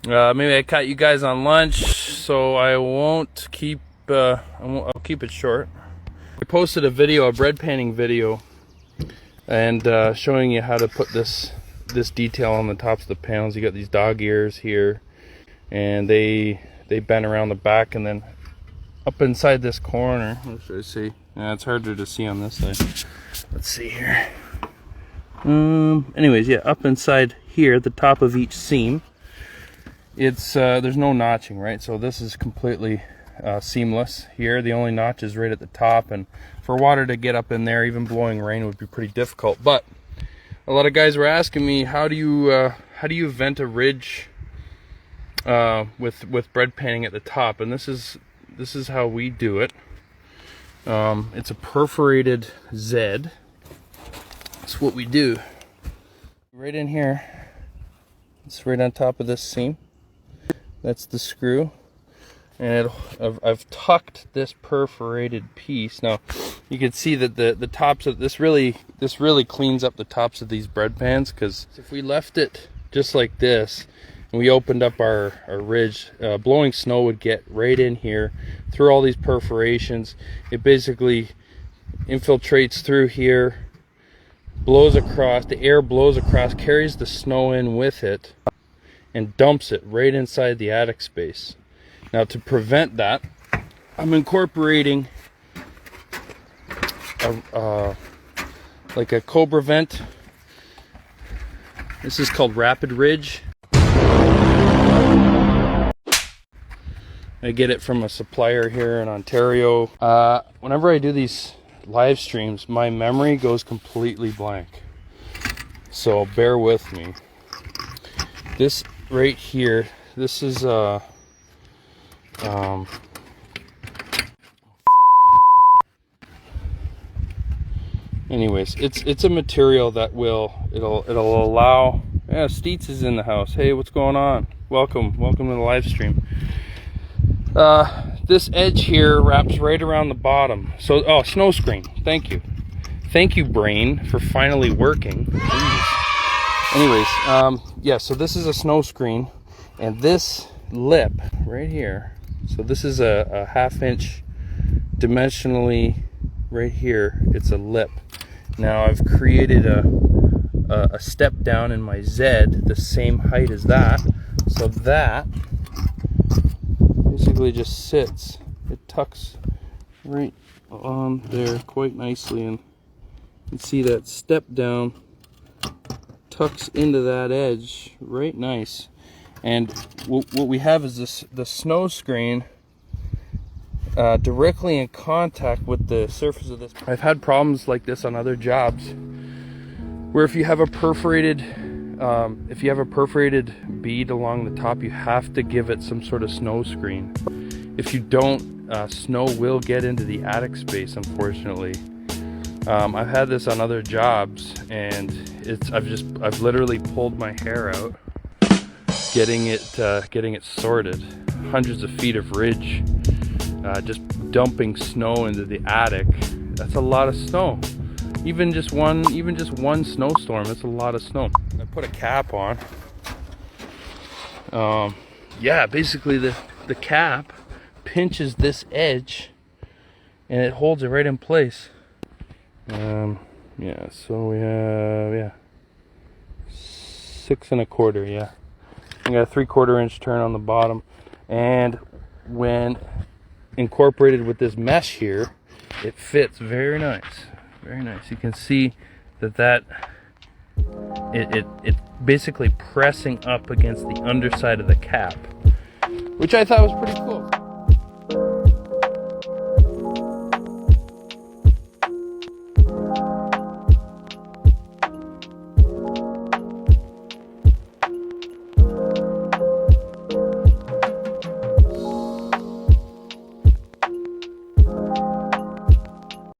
Maybe I caught you guys on lunch, so I won't keep. I'll keep it short. I posted a video, a bread panning video, and showing you how to put this detail on the tops of the panels. You got these dog ears here, and they bend around the back, and then up inside this corner. What should I see? Yeah, it's harder to see on this side. Let's see here. Anyways, yeah, up inside here, at the top of each seam, it's there's no notching, right? So this is completely seamless here. The only notch is right at the top, and for water to get up in there, even blowing rain, would be pretty difficult. But a lot of guys were asking me, how do you vent a ridge with bread panning at the top? And this is how we do it. It's a perforated Z. That's what we do. Right in here, it's right on top of this seam. That's the screw, and I've tucked this perforated piece. Now you can see that the tops of this really cleans up the tops of these bread pans, because if we left it just like this and we opened up our ridge, blowing snow would get right in here through all these perforations. It basically infiltrates through here, blows across, the air blows across, carries the snow in with it, and dumps it right inside the attic space. Now, to prevent that, I'm incorporating like a Cobra vent. This is called Rapid Ridge. I get it from a supplier here in Ontario. Whenever I do these live streams, my memory goes completely blank, so bear with me. This right here, this is anyways, it's a material that it'll allow. Yeah, Steets is in the house. Hey, what's going on? Welcome to the live stream. This edge here wraps right around the bottom. So, snow screen. Thank you, brain, for finally working. Jeez. Anyways, yeah. So this is a snow screen, and this lip right here. So this is a 1/2 inch dimensionally right here. It's a lip. Now I've created a step down in my Z the same height as that, so that basically just sits. It tucks right on there quite nicely, and you can see that step down tucks into that edge right nice. And what we have is the snow screen directly in contact with the surface of this. I've had problems like this on other jobs, where if you have a perforated bead along the top, you have to give it some sort of snow screen. If you don't, snow will get into the attic space, unfortunately. I've had this on other jobs, and I've literally pulled my hair out getting it sorted. Hundreds of feet of ridge, just dumping snow into the attic. That's a lot of snow. Even just one snowstorm, that's a lot of snow. I put a cap on. Yeah, basically the cap pinches this edge and it holds it right in place. Yeah, so we have 6 1/4. Yeah, I got a 3/4 inch turn on the bottom, and when incorporated with this mesh here, it fits very nice. Very nice. You can see that it basically pressing up against the underside of the cap, which I thought was pretty cool.